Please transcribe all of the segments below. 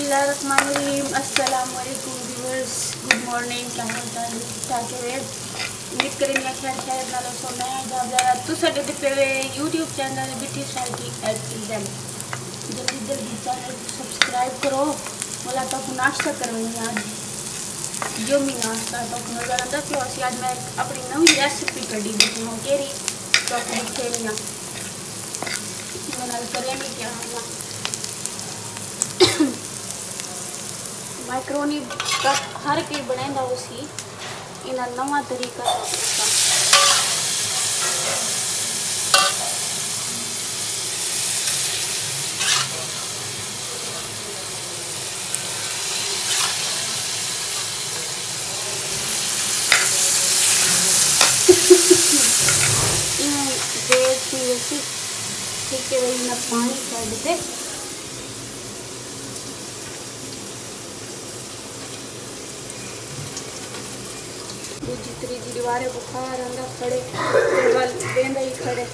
बिस्मिल्लाहिर्रहमानिर्रहीम। अस्सलाम वालेकुम व्यूअर्स, गुड मॉर्निंग। क्या हाल चाल है? उम्मीद करेंगे खैर खैर नालो सो मैं जब जरा तू साडे दिते हुए यूट्यूब चैनल बिटी साइटी एटम जल्दी जल्दी चैनल सब्सक्राइब करो। बोला तो नाश्ता करवाएंगे आज जो भी नाश्ता तो नजर आंदा पियो। असी आज मैं अपनी नवी रेसिपी कड़ी दी हूँ केरी तो खेलियाँ नाल करेंगे क्या हम मैक्रोनी का हर कोई बनाता उसी इन नवा तरीका ठीक है वही ना पानी कर दे दूसरी दीवारें बुखार अंदर खड़े बेंदा ही खड़े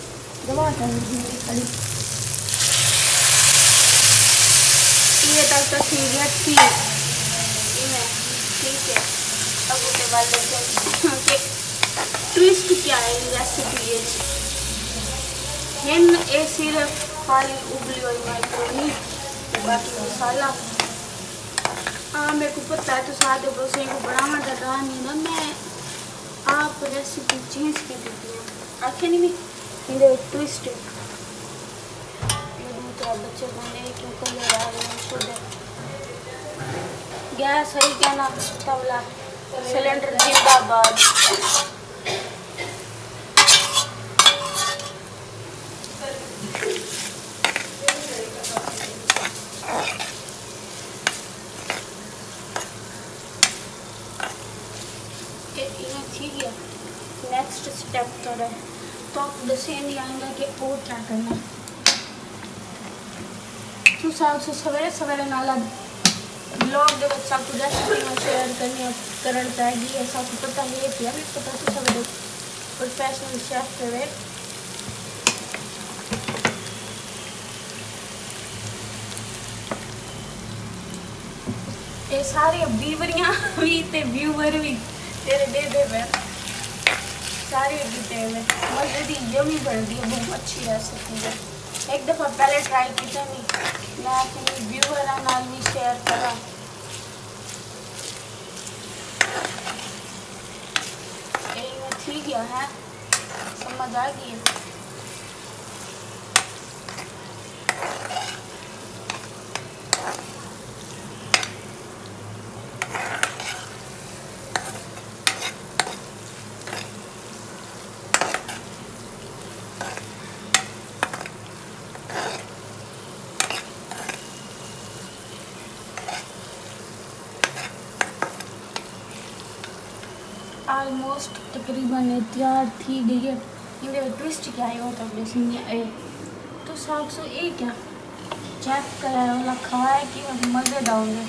दवा खड़ी ये तक तो सीरियस थी ठीक है। अब उसके बाद के ट्विस्ट क्या है रेसिपी हिन ए सिर्फ खाली उबली हुई मैक्रोनी बाकी मसाला मेरे को पता है तो सादे बसे को बनाना डरा नहीं ना। मैं आप रेसिपी चेंज की देती हूँ आखे नहीं मेरे ट्विस्ट दूसरा बच्चे बने क्यों कलर आ रहे हैं गैस सही कहना तबला सिलेंडर जिंदाबाद। नेक्स्ट स्टेप करें तो आप दसे नहीं आएंगे कि और क्या करना तो सवेरे सवेरे नाला ब्लॉग दे सब कुछ रेसिपी में शेयर करनी चाहिए। ऐसा आपको पता है कि अभी पता तो सवेरे प्रोफेशनल शेफ करे ये सारे व्यूवरियां भी ते व्यूवर भी तेरे दे सारी बीते हुए मजे दी जमी बनती है बहुत अच्छी रेसिपी है। एक दफ़ा पहले ट्राई की थी मैं अपनी व्यूअर नाल भी शेयर करा ठीक है समझ आ गई है। ऑलमोस्ट तकरीबन तैयार थी गई है। इनके ट्विस्ट क्या है वो तो साग सो ये क्या चेक करा वाला खाए कि मजे डाउंगे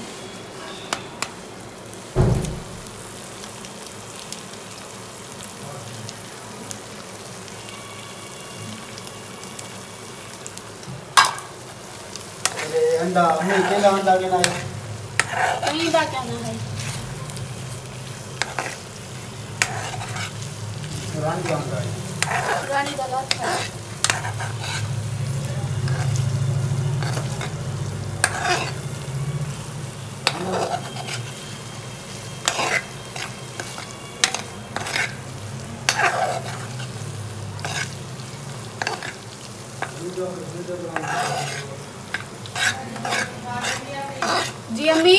अंडा नहीं केला अंडा के ना कहीं दा क्या ना है रानी दाल जी अम्मी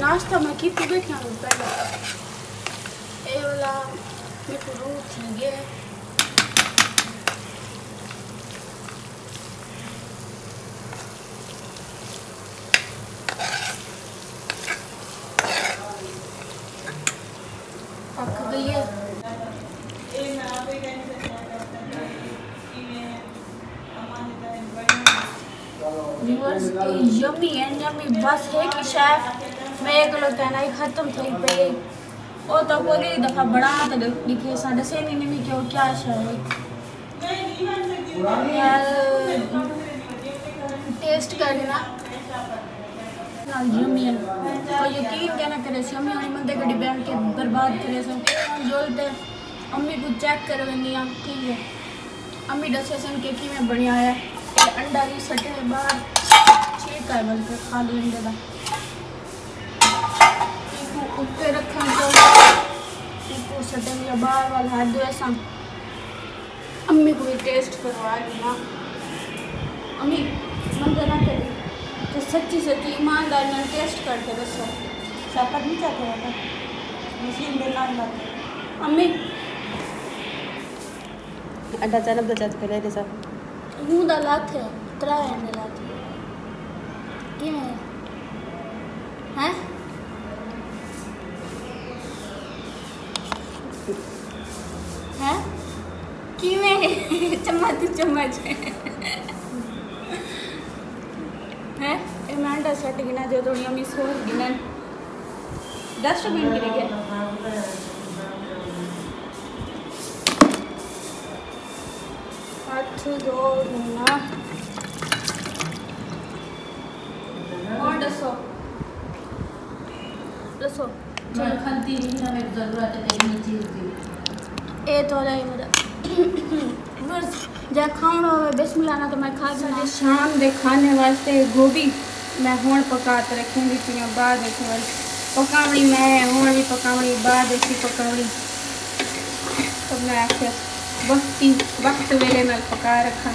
नाश्ता मैं की देखे पहले ये वाला मेरे को रूह थी गया पक गई है। यम्मी है यम्मी बस है कि शेफ मैं एक लोग कहना ही खत्म थी पे वो तो पूरी दफ़ा बड़ा तो लिखे साढ़े से नहीं क्यों क्या शायद टेस्ट करना ना यम्मी है कोई यकीन क्या ना करे यम्मी वाली बंदे गड्डी बैठ के बर्बाद करे सन जोलते अम्मी को चेक करवानी है ठीक है अम्मी दसे सन के में बढ़िया है अंडा भी सटे बाहर छेक है बल्कि खाली अंडे का इसको ऊपर रखा तो इसको सटे या बाहर वाला हाथ दो ऐसा अम्मी को भी टेस्ट करवा लेना अम्मी मन ना करी तो सच्ची सच्ची ईमानदार ने टेस्ट करके दसो साकर नहीं चाहते हैं मशीन देना अम्मी अंडा चलब तो चाच पहले दे सब हूं दा लाथ है तरा अंडे लाथ क्या है हैं कि में चम्मच है ए अंडा सट गिना जो थोड़ी अम्मी सोच गिना डस्टबिन गिर गया हाथ धो ना और दसो मैं खलती नहीं ना मेरी ज़रूरत है तेरी चीज़ की ए तो नहीं मेरा बस जा खाना होवे बिस्मिल्लाह ना तो मैं खा जाना शाम दे खाने वास्ते गोभी मैं हुण पका के रखूंगी पिया बाद रखने वाली पकावनी मैं हुण भी पकावनी बाद ऐसी पकावनी तो मैं आखिर वक्त वेले नाल पका रखा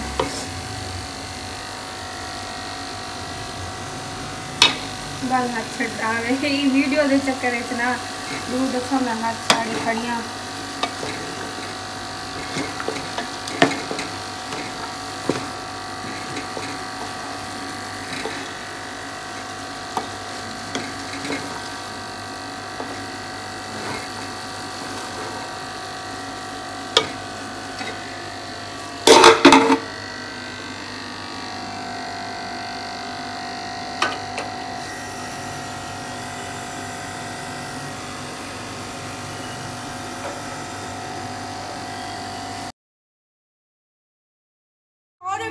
गल हाथ छड़ आवे ये वीडियो दे चक्कर च ना दूर देखो मैं हाथ साड़ी खड़ियां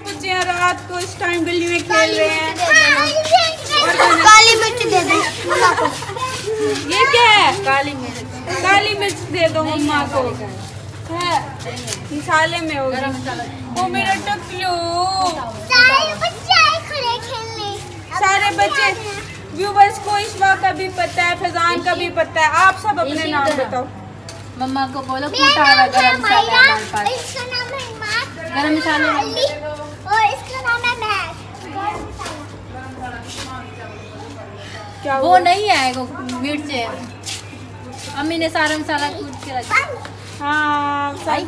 बच्चे रात को इस टाइम गली में खेल रहे हैं काली मिर्च दे दो ये क्या है काली मिर्च दे दो मम्मा को है मसाले में होगा वो मेरा टकलू सारे बच्चे व्यूवर्स को इश्वा का भी पता है फैजान का भी पता है आप सब अपने नाम बताओ मम्मा को बोलो कूटा हुआ गरम मसाला हमारे पास इसका नाम है माँ गरम मसाले और इसका नाम है मैट क्या वो नहीं है वो मिर्च है अम्मी ने सारा मसाला कूट के रखा हाँ सही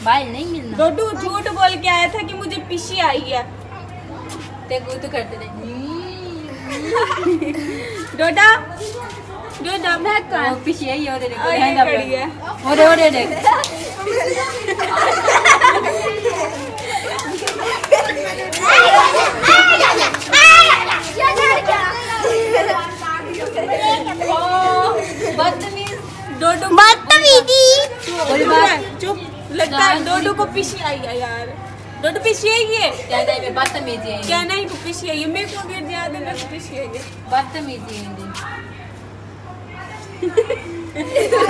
बाल नहीं मिलना डोडू झूठ बोल के आया था कि मुझे पिशी आई है ते गुद करते रहे डोडा मैं वो पीछे यही हो रही खड़ी है ओरे देख बदतमीजी चुप लगता है डोडू को पिशी आई है यार डोडू पिशी आई है क्या नहीं मैं बदतमीजी है क्या नहीं को पिशी आई है मेरे को भी याद है कि पिशी आई है बदतमीजी है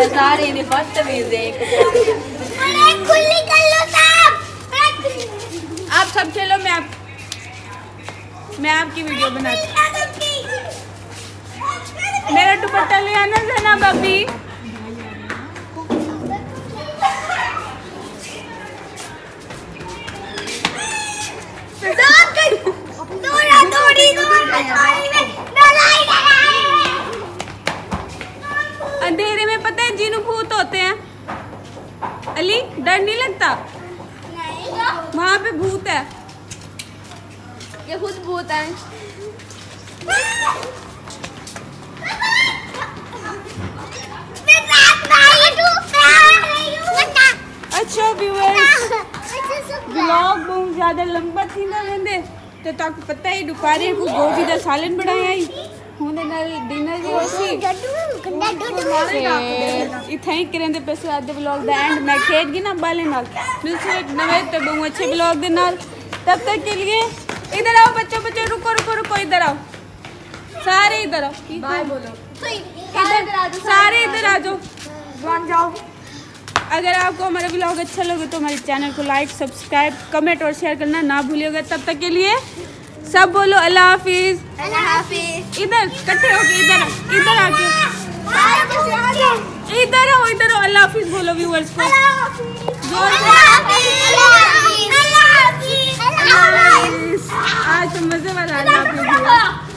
सारे ने बदतमीज है खुली कर लो सब आप सब चलो मैं आपकी वीडियो बनाती मेरा दुपट्टा ले आना जना भाभी अंधेरे में पता है जिन भूत होते हैं अली डर नहीं लगता वहाँ पे भूत है ये खुद भूत है अच्छा व्यूअर्स ब्लॉग बहुत ज़्यादा लंबा थी ना वेंदे तो तक पता ही दोपहर को गोभी का सालन बनाया ही होने नाल डिनर भी होसी इथे ही करेंदे पैसे आधे ब्लॉग दा एंड मैं खेत गी ना बाले नाल मिलते एक नवे ते बहुत अच्छे ब्लॉग दे नाल तब तक के लिए इधर आओ बच्चों बच्चों, रुको रुको रुको, इधर आओ सारे, इधर आओ, बाय बोलो, सारे इधर आ जाओ, जाओ। अगर आपको हमारा ब्लॉग अच्छा लगे तो हमारे चैनल को लाइक, सब्सक्राइब, कमेंट और शेयर करना ना भूलिएगा। तब तक के लिए सब बोलो अल्लाह हाफिज। अल्लाह हाफिज। इधर इकट्ठे होके, इधर इधर आके, इधर आओ, इधर आओ, अल्लाह हाफिज बोलो व्यूअर्स को। आज तो मजे वाला अल्लाह हाफिज।